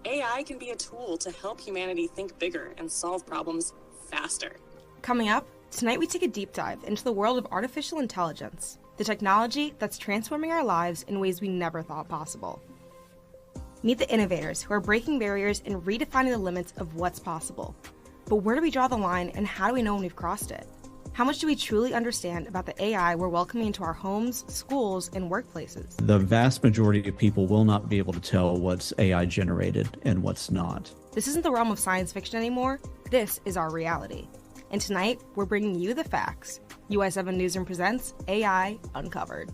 AI can be a tool to help humanity think bigger and solve problems faster. Coming up, tonight we take a deep dive into the world of artificial intelligence, the technology that's transforming our lives in ways we never thought possible. Meet the innovators who are breaking barriers and redefining the limits of what's possible. But where do we draw the line, and how do we know when we've crossed it? How much do we truly understand about the AI we're welcoming into our homes, schools, and workplaces? The vast majority of people will not be able to tell what's AI generated and what's not. This isn't the realm of science fiction anymore. This is our reality. And tonight, we're bringing you the facts. UI7 Newsroom presents AI Uncovered.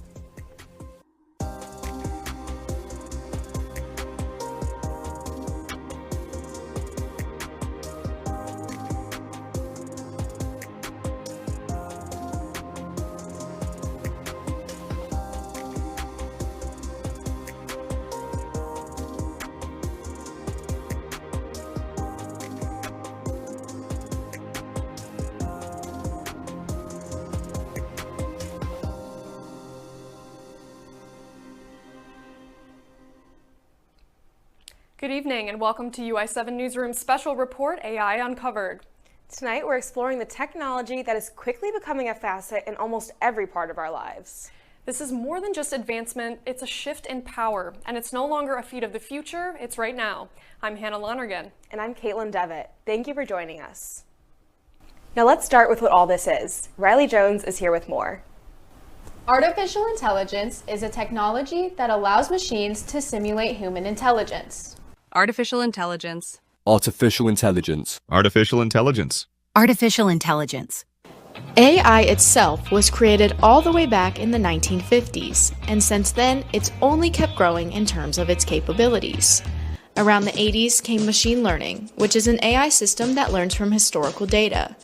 Good evening and welcome to UI7 Newsroom's special report, AI Uncovered. Tonight, we're exploring the technology that is quickly becoming a facet in almost every part of our lives. This is more than just advancement, it's a shift in power, and it's no longer a feat of the future, it's right now. I'm Hannah Lonergan. And I'm Caitlin Devitt. Thank you for joining us. Now let's start with what all this is. Riley Jones is here with more. Artificial intelligence is a technology that allows machines to simulate human intelligence. Artificial intelligence. Artificial intelligence. Artificial intelligence. Artificial intelligence. AI itself was created all the way back in the 1950s, and since then, it's only kept growing in terms of its capabilities. Around the 80s came machine learning, which is an AI system that learns from historical data.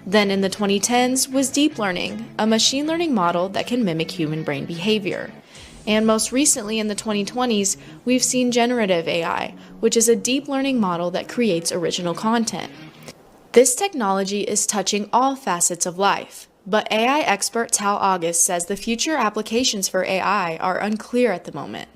Then in the 2010s was deep learning, a machine learning model that can mimic human brain behavior. And most recently in the 2020s, we've seen generative AI, which is a deep learning model that creates original content. This technology is touching all facets of life, but AI expert Tal August says the future applications for AI are unclear at the moment.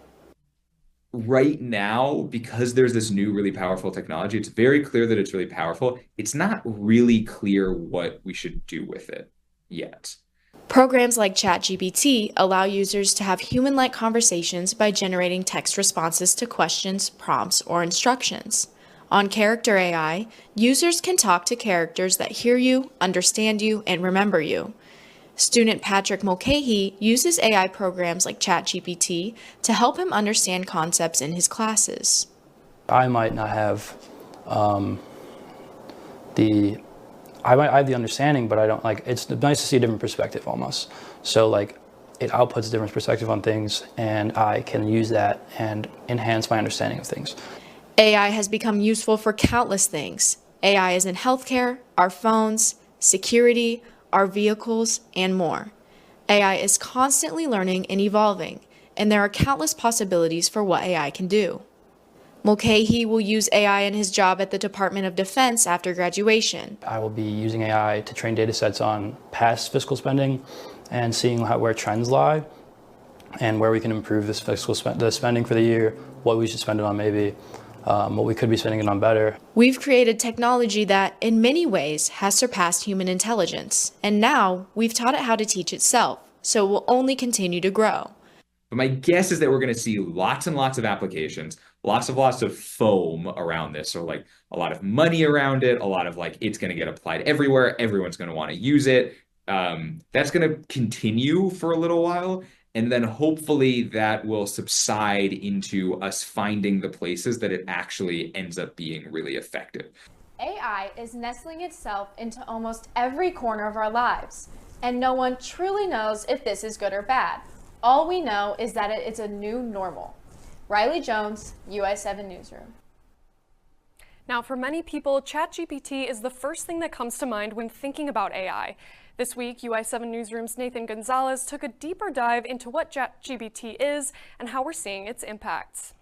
Right now, because there's this new really powerful technology, it's very clear that it's really powerful. It's not really clear what we should do with it yet. Programs like ChatGPT allow users to have human-like conversations by generating text responses to questions, prompts, or instructions. On Character AI, users can talk to characters that hear you, understand you, and remember you. Student Patrick Mulcahy uses AI programs like ChatGPT to help him understand concepts in his classes. I might not have I have the understanding, but I don't it's nice to see a different perspective almost. So it outputs a different perspective on things, and I can use that and enhance my understanding of things. AI has become useful for countless things. AI is in healthcare, our phones, security, our vehicles, and more. AI is constantly learning and evolving, and there are countless possibilities for what AI can do. Mulcahy will use AI in his job at the Department of Defense after graduation. I will be using AI to train data sets on past fiscal spending and seeing where trends lie and where we can improve this the spending for the year, what we should spend it on maybe, what we could be spending it on better. We've created technology that, in many ways, has surpassed human intelligence, and now we've taught it how to teach itself, so it will only continue to grow. But my guess is that we're going to see lots and lots of applications, lots of foam around this. So a lot of money around it, a lot of it's going to get applied everywhere. Everyone's going to want to use it. That's going to continue for a little while. And then hopefully that will subside into us finding the places that it actually ends up being really effective. AI is nestling itself into almost every corner of our lives, and no one truly knows if this is good or bad. All we know is that it's a new normal. Riley Jones, UI7 Newsroom. Now, for many people, ChatGPT is the first thing that comes to mind when thinking about AI. This week, UI7 Newsroom's Nathan Gonzalez took a deeper dive into what ChatGPT is and how we're seeing its impacts.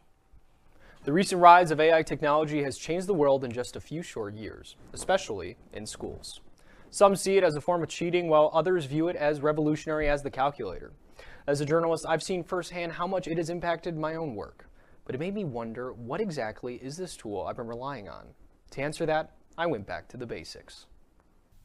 The recent rise of AI technology has changed the world in just a few short years, especially in schools. Some see it as a form of cheating, while others view it as revolutionary as the calculator. As a journalist, I've seen firsthand how much it has impacted my own work. but it made me wonder, what exactly is this tool I've been relying on? To answer that, I went back to the basics.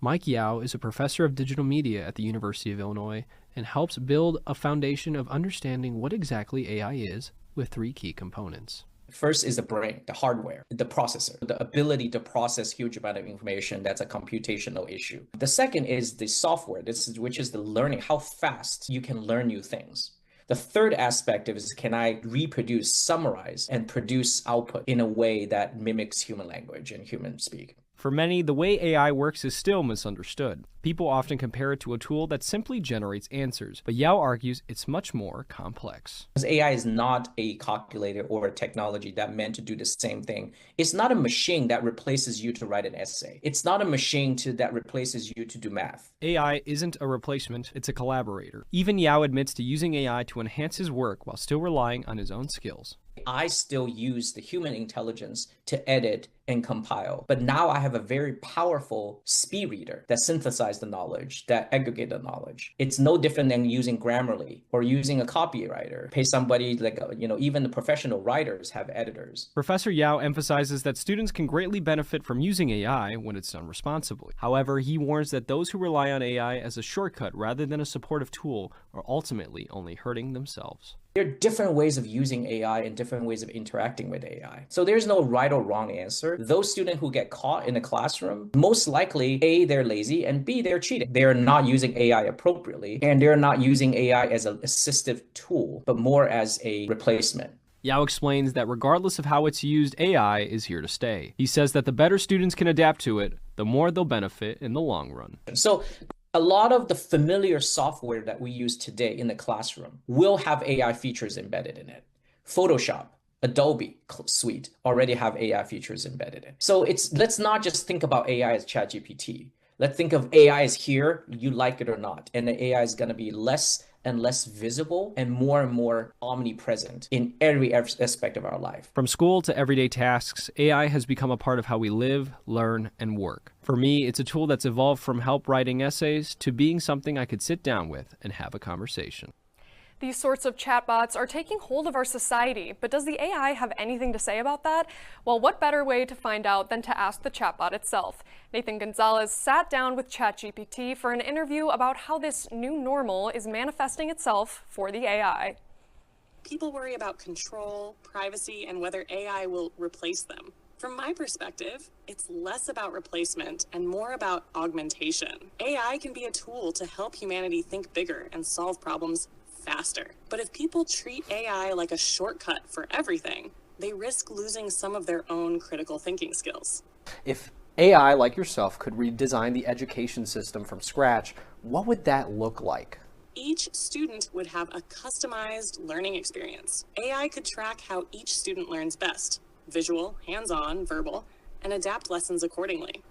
Mike Yao is a professor of digital media at the University of Illinois and helps build a foundation of understanding what exactly AI is with 3 key components. First is the brain, the hardware, the processor, the ability to process huge amount of information. That's a computational issue. The second is the software, which is the learning, how fast you can learn new things. The third aspect is, can I reproduce, summarize, and produce output in a way that mimics human language and human speak? For many, the way AI works is still misunderstood. People often compare it to a tool that simply generates answers, but Yao argues it's much more complex. Because AI is not a calculator or a technology that meant to do the same thing. It's not a machine that replaces you to write an essay. It's not a machine that replaces you to do math. AI isn't a replacement, it's a collaborator. Even Yao admits to using AI to enhance his work while still relying on his own skills. I still use the human intelligence to edit and compile. But now I have a very powerful speed reader that synthesizes the knowledge, that aggregate the knowledge. It's no different than using Grammarly or using a copywriter. Pay somebody like, even the professional writers have editors. Professor Yao emphasizes that students can greatly benefit from using AI when it's done responsibly. However, he warns that those who rely on AI as a shortcut rather than a supportive tool are ultimately only hurting themselves. There are different ways of using AI and different ways of interacting with AI. So there's no right or wrong answer. Those students who get caught in the classroom, most likely, A, they're lazy, and B, they're cheating. They're not using AI appropriately, and they're not using AI as an assistive tool, but more as a replacement. Yao explains that regardless of how it's used, AI is here to stay. He says that the better students can adapt to it, the more they'll benefit in the long run. So a lot of the familiar software that we use today in the classroom will have AI features embedded in it. Photoshop, Adobe Suite already have AI features embedded in. So let's not just think about AI as ChatGPT. Let's think of AI as here, you like it or not. And the AI is going to be less and less visible and more omnipresent in every aspect of our life. From school to everyday tasks, AI has become a part of how we live, learn, and work. For me, it's a tool that's evolved from help writing essays to being something I could sit down with and have a conversation. These sorts of chatbots are taking hold of our society, but does the AI have anything to say about that? Well, what better way to find out than to ask the chatbot itself? Nathan Gonzalez sat down with ChatGPT for an interview about how this new normal is manifesting itself for the AI. People worry about control, privacy, and whether AI will replace them. From my perspective, it's less about replacement and more about augmentation. AI can be a tool to help humanity think bigger and solve problems faster. But if people treat AI like a shortcut for everything, they risk losing some of their own critical thinking skills. If AI, like yourself, could redesign the education system from scratch, what would that look like? Each student would have a customized learning experience. AI could track how each student learns best, visual, hands-on, verbal, and adapt lessons accordingly.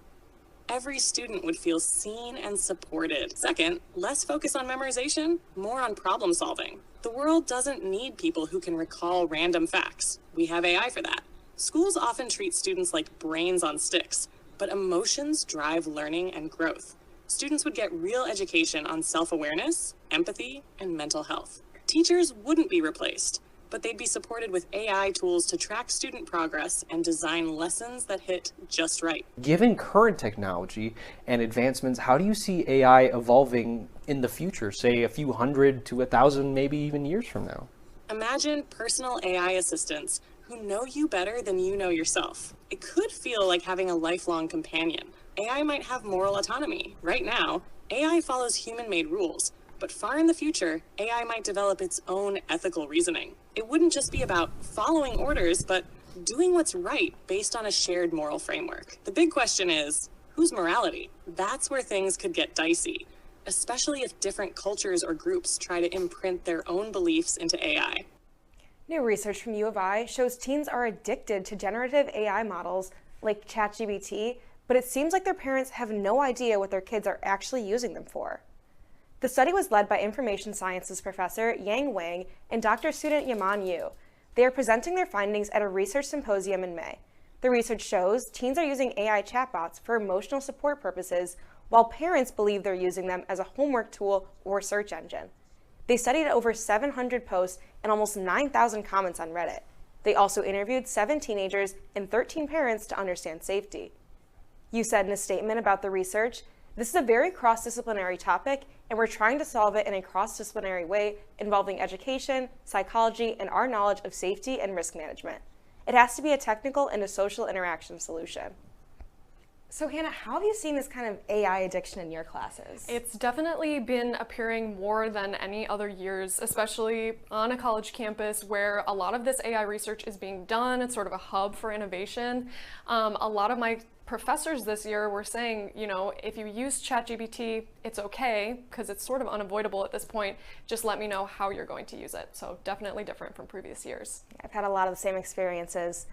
Every student would feel seen and supported. Second, less focus on memorization, more on problem solving. The world doesn't need people who can recall random facts. We have AI for that. Schools often treat students like brains on sticks, but emotions drive learning and growth. Students would get real education on self-awareness, empathy, and mental health. Teachers wouldn't be replaced, but they'd be supported with AI tools to track student progress and design lessons that hit just right. Given current technology and advancements, how do you see AI evolving in the future, say a few hundred to 1,000, maybe even years from now? Imagine personal AI assistants who know you better than you know yourself. It could feel like having a lifelong companion. AI might have moral autonomy. Right now, AI follows human-made rules. But far in the future, AI might develop its own ethical reasoning. It wouldn't just be about following orders, but doing what's right based on a shared moral framework. The big question is, whose morality? That's where things could get dicey, especially if different cultures or groups try to imprint their own beliefs into AI. New research from U of I shows teens are addicted to generative AI models like ChatGPT, but it seems like their parents have no idea what their kids are actually using them for. The study was led by information sciences professor Yang Wang and doctoral student Yaman Yu. They are presenting their findings at a research symposium in May. The research shows teens are using AI chatbots for emotional support purposes, while parents believe they're using them as a homework tool or search engine. They studied over 700 posts and almost 9,000 comments on Reddit. They also interviewed 7 teenagers and 13 parents to understand safety. You said in a statement about the research, "This is a very cross-disciplinary topic, and we're trying to solve it in a cross-disciplinary way involving education, psychology, and our knowledge of safety and risk management. It has to be a technical and a social interaction solution." So Hannah, how have you seen this kind of AI addiction in your classes? It's definitely been appearing more than any other years, especially on a college campus where a lot of this AI research is being done. It's sort of a hub for innovation. A lot of my professors this year were saying, you know, if you use ChatGPT, it's okay, because it's sort of unavoidable at this point. Just let me know how you're going to use it. So definitely different from previous years. I've had a lot of the same experiences.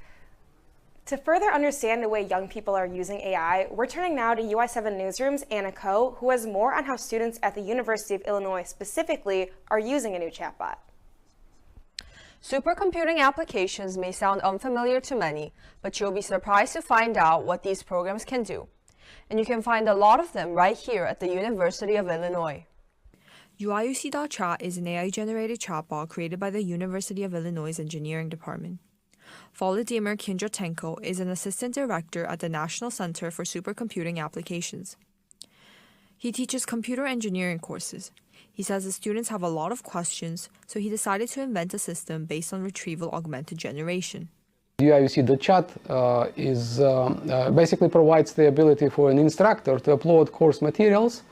To further understand the way young people are using AI, we're turning now to UI7 Newsroom's Anna Ko, who has more on how students at the University of Illinois specifically are using a new chatbot. Supercomputing applications may sound unfamiliar to many, but you'll be surprised to find out what these programs can do. And you can find a lot of them right here at the University of Illinois. UIUC.chat is an AI-generated chatbot created by the University of Illinois' Engineering Department. Volodymyr Kindratenko is an assistant director at the National Center for Supercomputing Applications. He teaches computer engineering courses. He says the students have a lot of questions, so he decided to invent a system based on retrieval augmented generation. UIUC.chat basically provides the ability for an instructor to upload course materials,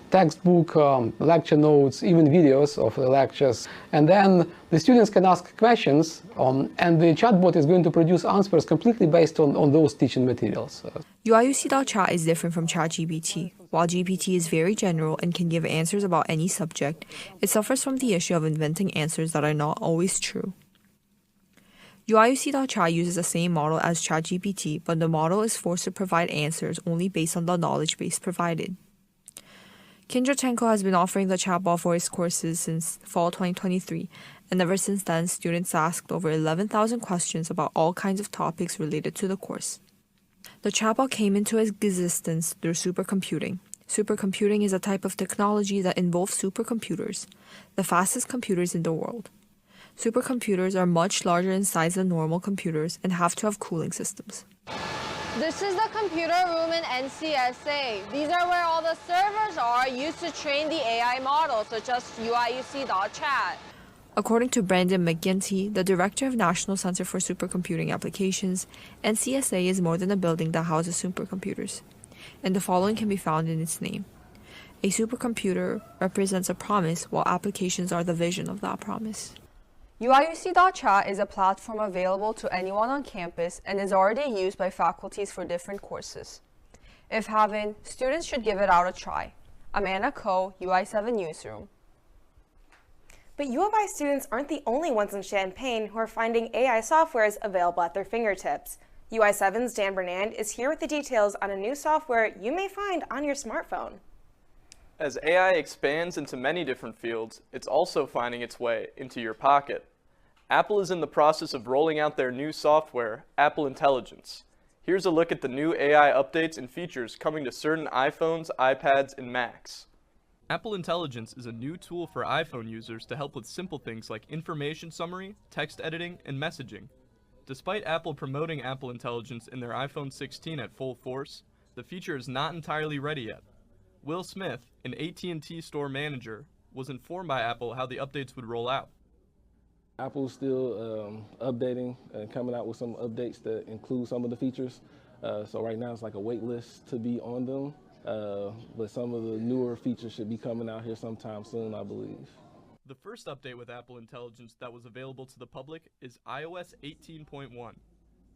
textbook, lecture notes, even videos of the lectures. And then the students can ask questions, and the chatbot is going to produce answers completely based on those teaching materials. UIUC.chat is different from ChatGPT. While GPT is very general and can give answers about any subject, it suffers from the issue of inventing answers that are not always true. UIUC.chat uses the same model as ChatGPT, but the model is forced to provide answers only based on the knowledge base provided. Kindratenko has been offering the chatbot for his courses since fall 2023, and ever since then, students asked over 11,000 questions about all kinds of topics related to the course. The chatbot came into existence through supercomputing. Supercomputing is a type of technology that involves supercomputers, the fastest computers in the world. Supercomputers are much larger in size than normal computers and have to have cooling systems. This is the computer room in NCSA. These are where all the servers are used to train the AI models, such as UIUC.chat. According to Brandon McGinty, the director of National Center for Supercomputing Applications, NCSA is more than a building that houses supercomputers, and the following can be found in its name. A supercomputer represents a promise, while applications are the vision of that promise. UIUC.chat is a platform available to anyone on campus and is already used by faculties for different courses. If haven't, students should give it out a try. I'm Anna Ko, UI7 Newsroom. But U of I students aren't the only ones in Champaign who are finding AI softwares available at their fingertips. UI7's Dan Bernand is here with the details on a new software you may find on your smartphone. As AI expands into many different fields, it's also finding its way into your pocket. Apple is in the process of rolling out their new software, Apple Intelligence. Here's a look at the new AI updates and features coming to certain iPhones, iPads, and Macs. Apple Intelligence is a new tool for iPhone users to help with simple things like information summary, text editing, and messaging. Despite Apple promoting Apple Intelligence in their iPhone 16 at full force, the feature is not entirely ready yet. Will Smith, an AT&T store manager, was informed by Apple how the updates would roll out. Apple's still updating and coming out with some updates that include some of the features. So right now it's like a wait list to be on them. But some of the newer features should be coming out here sometime soon, I believe. The first update with Apple Intelligence that was available to the public is iOS 18.1.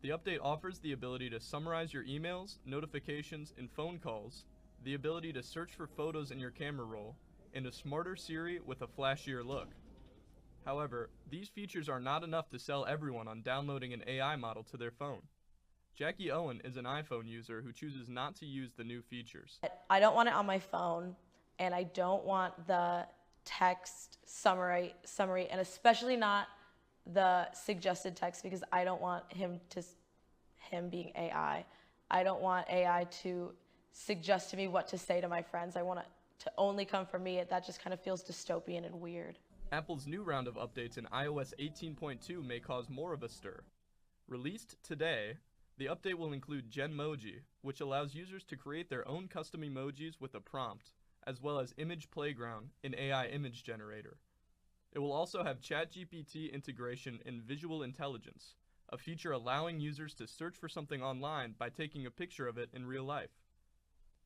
The update offers the ability to summarize your emails, notifications, and phone calls, the ability to search for photos in your camera roll, and a smarter Siri with a flashier look. However, these features are not enough to sell everyone on downloading an AI model to their phone. Jackie Owen is an iPhone user who chooses not to use the new features. I don't want it on my phone, and I don't want the text summary, and especially not the suggested text, because I don't want him being AI. I don't want AI to suggest to me what to say to my friends. I want it to only come from me. That just kind of feels dystopian and weird. Apple's new round of updates in iOS 18.2 may cause more of a stir. Released today, the update will include Genmoji, which allows users to create their own custom emojis with a prompt, as well as Image Playground, an AI image generator. It will also have ChatGPT integration in Visual Intelligence, a feature allowing users to search for something online by taking a picture of it in real life.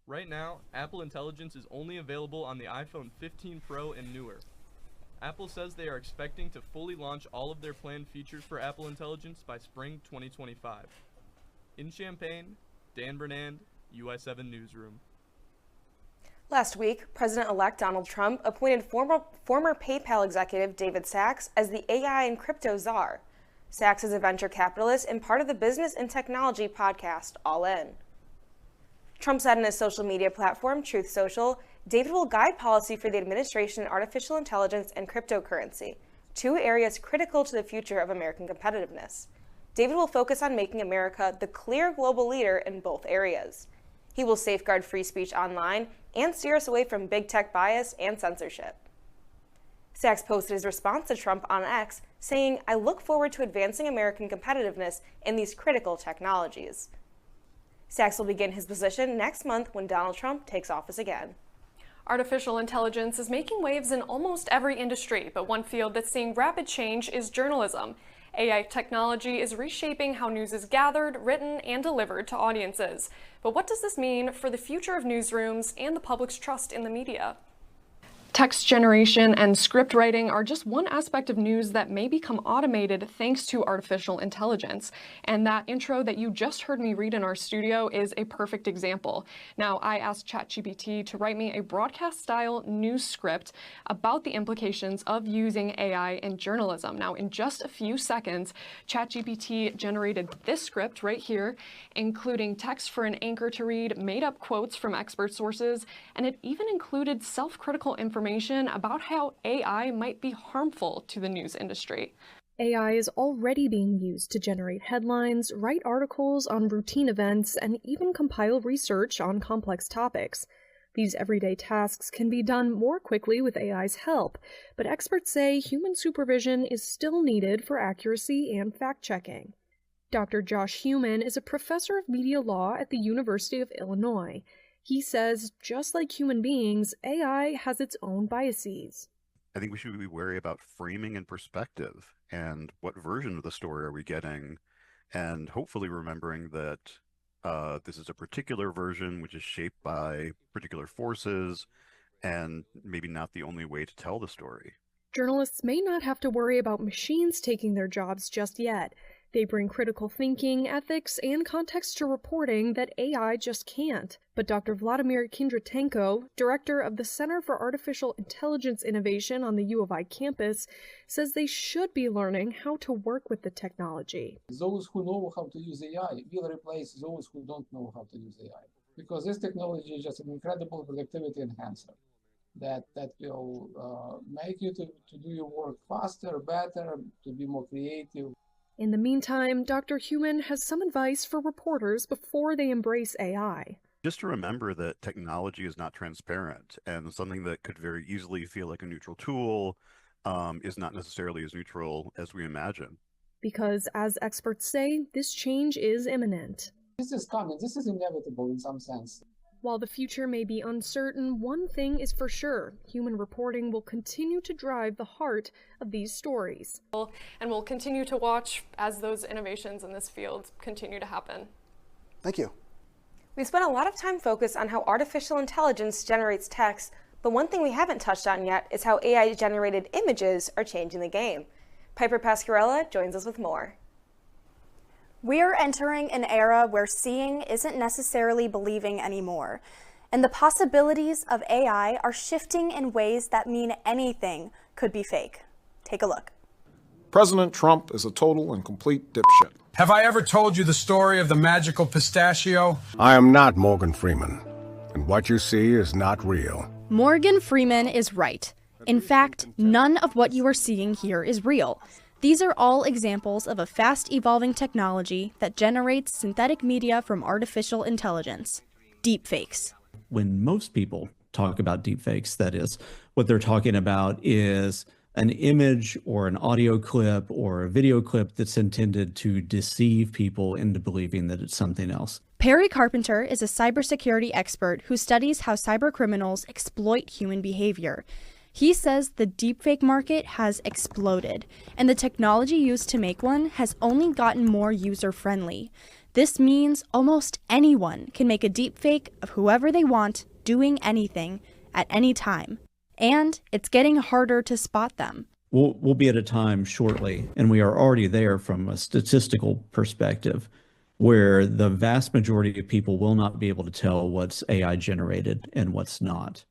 Right now, Apple Intelligence is only available on the iPhone 15 Pro and newer. Apple says they are expecting to fully launch all of their planned features for Apple Intelligence by spring 2025. In Champaign, Dan Bernand, UI7 Newsroom. Last week, President-elect Donald Trump appointed former PayPal executive David Sacks as the AI and crypto czar. Sacks is a venture capitalist and part of the business and technology podcast All In. Trump said in his social media platform, Truth Social, David will guide policy for the administration in artificial intelligence and cryptocurrency, two areas critical to the future of American competitiveness. David will focus on making America the clear global leader in both areas. He will safeguard free speech online and steer us away from big tech bias and censorship. Sacks posted his response to Trump on X, saying, "I look forward to advancing American competitiveness in these critical technologies." Sacks will begin his position next month when Donald Trump takes office again. Artificial intelligence is making waves in almost every industry, but one field that's seeing rapid change is journalism. AI technology is reshaping how news is gathered, written, and delivered to audiences. But what does this mean for the future of newsrooms and the public's trust in the media? Text generation and script writing are just one aspect of news that may become automated thanks to artificial intelligence. And that intro that you just heard me read in our studio is a perfect example. Now, I asked ChatGPT to write me a broadcast-style news script about the implications of using AI in journalism. Now, in just a few seconds, ChatGPT generated this script right here, including text for an anchor to read, made-up quotes from expert sources, and it even included self-critical information about how AI might be harmful to the news industry. AI is already being used to generate headlines, write articles on routine events, and even compile research on complex topics. These everyday tasks can be done more quickly with AI's help, but experts say human supervision is still needed for accuracy and fact-checking. Dr. Josh Heumann is a professor of media law at the University of Illinois. He says, just like human beings, AI has its own biases. I think we should be wary about framing and perspective and what version of the story are we getting, and hopefully remembering that this is a particular version which is shaped by particular forces and maybe not the only way to tell the story. Journalists may not have to worry about machines taking their jobs just yet. They bring critical thinking, ethics, and context to reporting that AI just can't. But Dr. Vladimir Kindratenko, director of the Center for Artificial Intelligence Innovation on the U of I campus, says they should be learning how to work with the technology. Those who know how to use AI will replace those who don't know how to use AI. Because this technology is just an incredible productivity enhancer that will make you to do your work faster, better, to be more creative. In the meantime, Dr. Heumann has some advice for reporters before they embrace AI. Just to remember that technology is not transparent, and something that could very easily feel like a neutral tool is not necessarily as neutral as we imagine. Because, as experts say, this change is imminent. This is coming. This is inevitable in some sense. While the future may be uncertain, one thing is for sure: human reporting will continue to drive the heart of these stories. And we'll continue to watch as those innovations in this field continue to happen. Thank you. We've spent a lot of time focused on how artificial intelligence generates text, but one thing we haven't touched on yet is how AI-generated images are changing the game. Piper Pasquarella joins us with more. We are entering an era where seeing isn't necessarily believing anymore, and the possibilities of AI are shifting in ways that mean anything could be fake. Take a look. President Trump is a total and complete dipshit. Have I ever told you the story of the magical pistachio? I am not Morgan Freeman, and what you see is not real. Morgan Freeman is right. In fact, none of what you are seeing here is real. These are all examples of a fast-evolving technology that generates synthetic media from artificial intelligence, deepfakes. When most people talk about deepfakes, that is, what they're talking about is an image or an audio clip or a video clip that's intended to deceive people into believing that it's something else. Perry Carpenter is a cybersecurity expert who studies how cybercriminals exploit human behavior. He says the deepfake market has exploded, and the technology used to make one has only gotten more user-friendly. This means almost anyone can make a deepfake of whoever they want, doing anything, at any time. And it's getting harder to spot them. We'll be at a time shortly, and we are already there from a statistical perspective, where the vast majority of people will not be able to tell what's AI generated and what's not.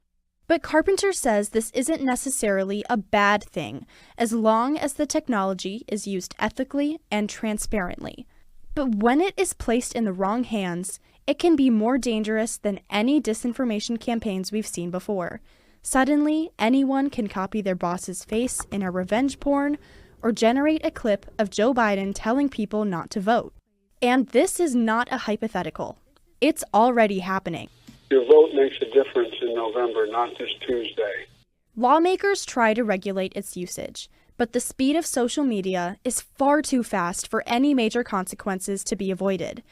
But Carpenter says this isn't necessarily a bad thing, as long as the technology is used ethically and transparently. But when it is placed in the wrong hands, it can be more dangerous than any disinformation campaigns we've seen before. Suddenly, anyone can copy their boss's face in a revenge porn or generate a clip of Joe Biden telling people not to vote. And this is not a hypothetical. It's already happening. Your vote makes a difference in November, not this Tuesday. Lawmakers try to regulate its usage, but the speed of social media is far too fast for any major consequences to be avoided.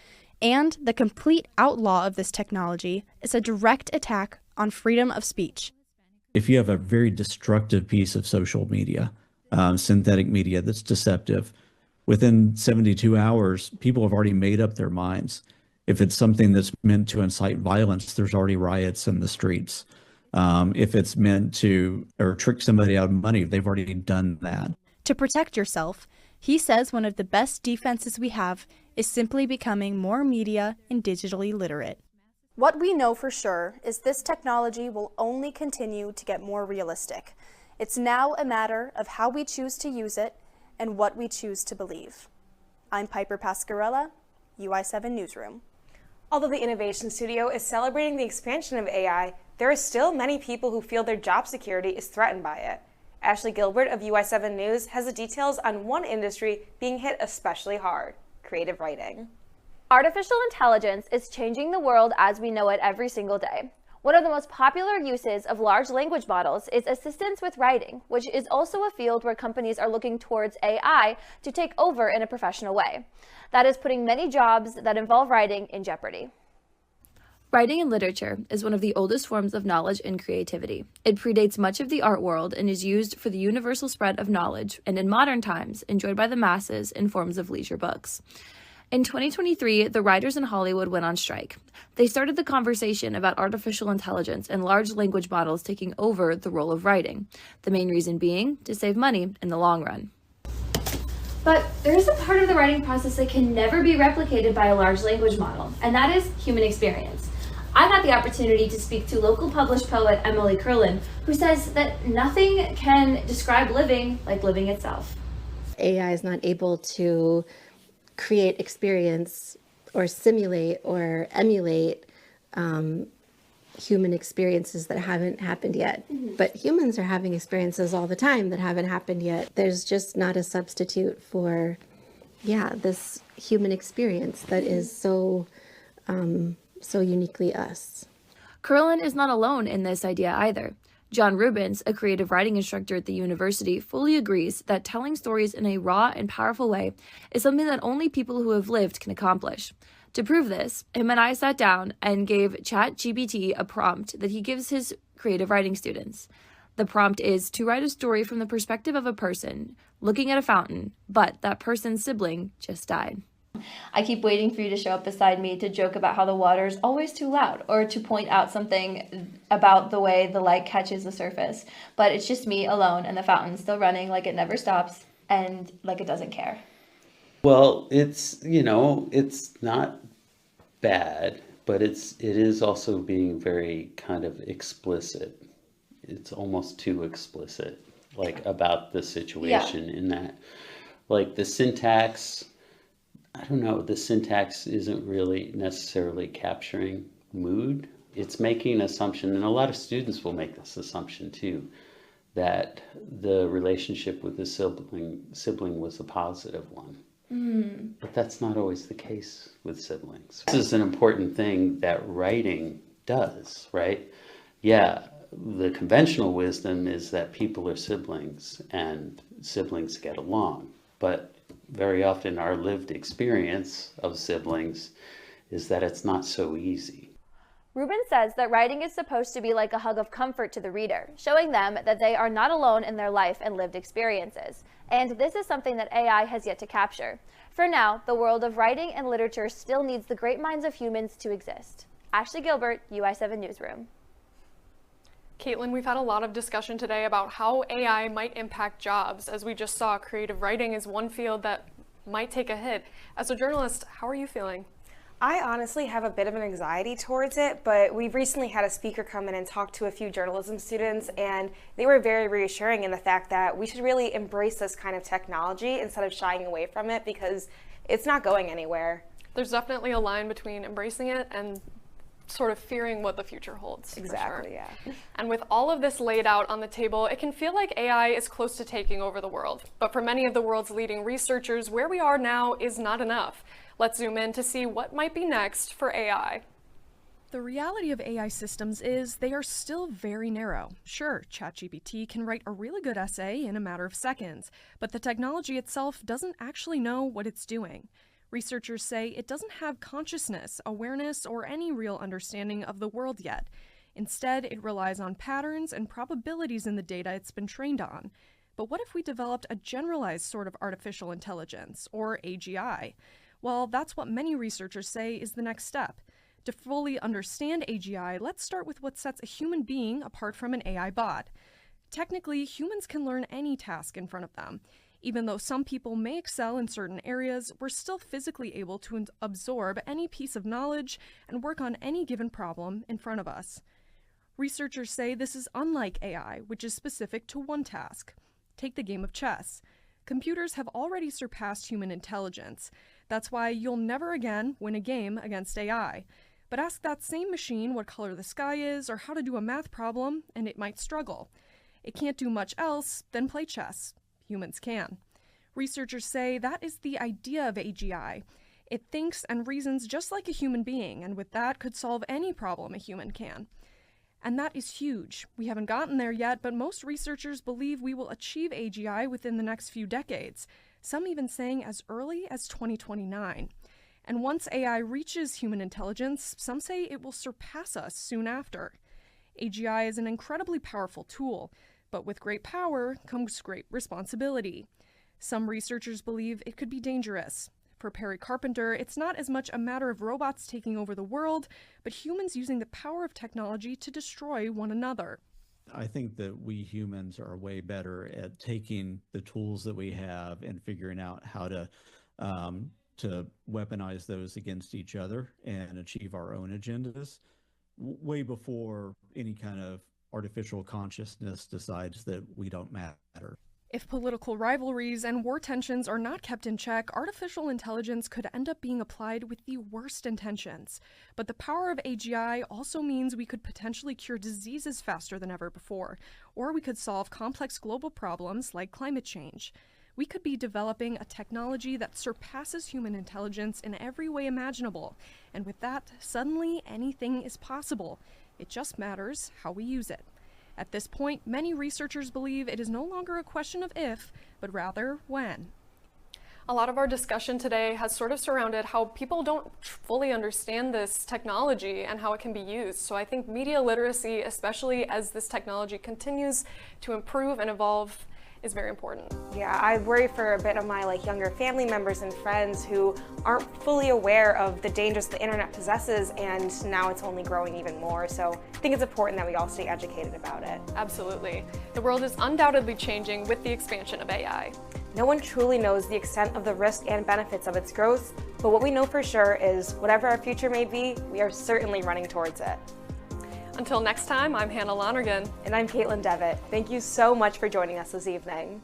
And the complete outlaw of this technology is a direct attack on freedom of speech. If you have a very destructive piece of social media, synthetic media that's deceptive, within 72 hours, people have already made up their minds. If it's something that's meant to incite violence, there's already riots in the streets. If it's meant to or trick somebody out of money, they've already done that. To protect yourself, he says one of the best defenses we have is simply becoming more media and digitally literate. What we know for sure is this technology will only continue to get more realistic. It's now a matter of how we choose to use it and what we choose to believe. I'm Piper Pascarella, UI7 Newsroom. Although the Innovation Studio is celebrating the expansion of AI, there are still many people who feel their job security is threatened by it. Ashley Gilbert of UI7 News has the details on one industry being hit especially hard: creative writing. Artificial intelligence is changing the world as we know it every single day. One of the most popular uses of large language models is assistance with writing, which is also a field where companies are looking towards AI to take over in a professional way. That is putting many jobs that involve writing in jeopardy. Writing and literature is one of the oldest forms of knowledge and creativity. It predates much of the art world and is used for the universal spread of knowledge, and in modern times, enjoyed by the masses in forms of leisure books. In 2023, the writers in Hollywood went on strike. They started the conversation about artificial intelligence and large language models taking over the role of writing. The main reason being to save money in the long run. But there is a part of the writing process that can never be replicated by a large language model, and that is human experience. I got the opportunity to speak to local published poet Emily Curlin, who says that nothing can describe living like living itself. AI is not able to create experience or simulate or emulate human experiences that haven't happened yet. But humans are having experiences all the time that haven't happened yet. There's just not a substitute for, this human experience that is so uniquely us. Curlin is not alone in this idea either. John Rubens, a creative writing instructor at the university, fully agrees that telling stories in a raw and powerful way is something that only people who have lived can accomplish. To prove this, him and I sat down and gave ChatGPT a prompt that he gives his creative writing students. The prompt is to write a story from the perspective of a person looking at a fountain, but that person's sibling just died. I keep waiting for you to show up beside me to joke about how the water is always too loud, or to point out something about the way the light catches the surface. But it's just me alone and the fountain still running like it never stops and like it doesn't care. Well, it's not bad, but it is also being very kind of explicit. It's almost too explicit, like about the situation in that, like the syntax, I don't know, the syntax isn't really necessarily capturing mood. It's making an assumption, and a lot of students will make this assumption too, that the relationship with the sibling was a positive one. But that's not always the case with siblings. This is an important thing that writing does, right? Yeah, the conventional wisdom is that people are siblings and siblings get along. But very often our lived experience of siblings is that it's not so easy. Rubin says that writing is supposed to be like a hug of comfort to the reader, showing them that they are not alone in their life and lived experiences. And this is something that AI has yet to capture. For now, the world of writing and literature still needs the great minds of humans to exist. Ashley Gilbert, UI7 Newsroom. Caitlin, we've had a lot of discussion today about how AI might impact jobs. As we just saw, creative writing is one field that might take a hit. As a journalist, how are you feeling? I honestly have a bit of an anxiety towards it, but we've recently had a speaker come in and talk to a few journalism students, and they were very reassuring in the fact that we should really embrace this kind of technology instead of shying away from it, because it's not going anywhere. There's definitely a line between embracing it and sort of fearing what the future holds. Exactly, for sure. yeah. And with all of this laid out on the table, it can feel like AI is close to taking over the world. But for many of the world's leading researchers, where we are now is not enough. Let's zoom in to see what might be next for AI. The reality of AI systems is they are still very narrow. Sure, ChatGPT can write a really good essay in a matter of seconds, but the technology itself doesn't actually know what it's doing. Researchers say it doesn't have consciousness, awareness, or any real understanding of the world yet. Instead, it relies on patterns and probabilities in the data it's been trained on. But what if we developed a generalized sort of artificial intelligence, or AGI? Well, that's what many researchers say is the next step. To fully understand AGI, let's start with what sets a human being apart from an AI bot. Technically, humans can learn any task in front of them. Even though some people may excel in certain areas, we're still physically able to absorb any piece of knowledge and work on any given problem in front of us. Researchers say this is unlike AI, which is specific to one task. Take the game of chess. Computers have already surpassed human intelligence. That's why you'll never again win a game against AI. But ask that same machine what color the sky is or how to do a math problem, and it might struggle. It can't do much else than play chess. Humans can. Researchers say that is the idea of AGI. It thinks and reasons just like a human being, and with that could solve any problem a human can. And that is huge. We haven't gotten there yet, but most researchers believe we will achieve AGI within the next few decades, some even saying as early as 2029. And once AI reaches human intelligence, some say it will surpass us soon after. AGI is an incredibly powerful tool, but with great power comes great responsibility. Some researchers believe it could be dangerous. For Perry Carpenter, it's not as much a matter of robots taking over the world, but humans using the power of technology to destroy one another. I think that we humans are way better at taking the tools that we have and figuring out how to weaponize those against each other and achieve our own agendas way before any kind of artificial consciousness decides that we don't matter. If political rivalries and war tensions are not kept in check, artificial intelligence could end up being applied with the worst intentions. But the power of AGI also means we could potentially cure diseases faster than ever before, or we could solve complex global problems like climate change. We could be developing a technology that surpasses human intelligence in every way imaginable, and with that, suddenly anything is possible. It just matters how we use it. At this point, many researchers believe it is no longer a question of if, but rather when. A lot of our discussion today has sort of surrounded how people don't fully understand this technology and how it can be used. So I think media literacy, especially as this technology continues to improve and evolve, is very important. Yeah, I worry for a bit of my younger family members and friends who aren't fully aware of the dangers the internet possesses, and now it's only growing even more. So I think it's important that we all stay educated about it. Absolutely. The world is undoubtedly changing with the expansion of AI. No one truly knows the extent of the risk and benefits of its growth, but what we know for sure is whatever our future may be, we are certainly running towards it. Until next time, I'm Hannah Lonergan. And I'm Caitlin Devitt. Thank you so much for joining us this evening.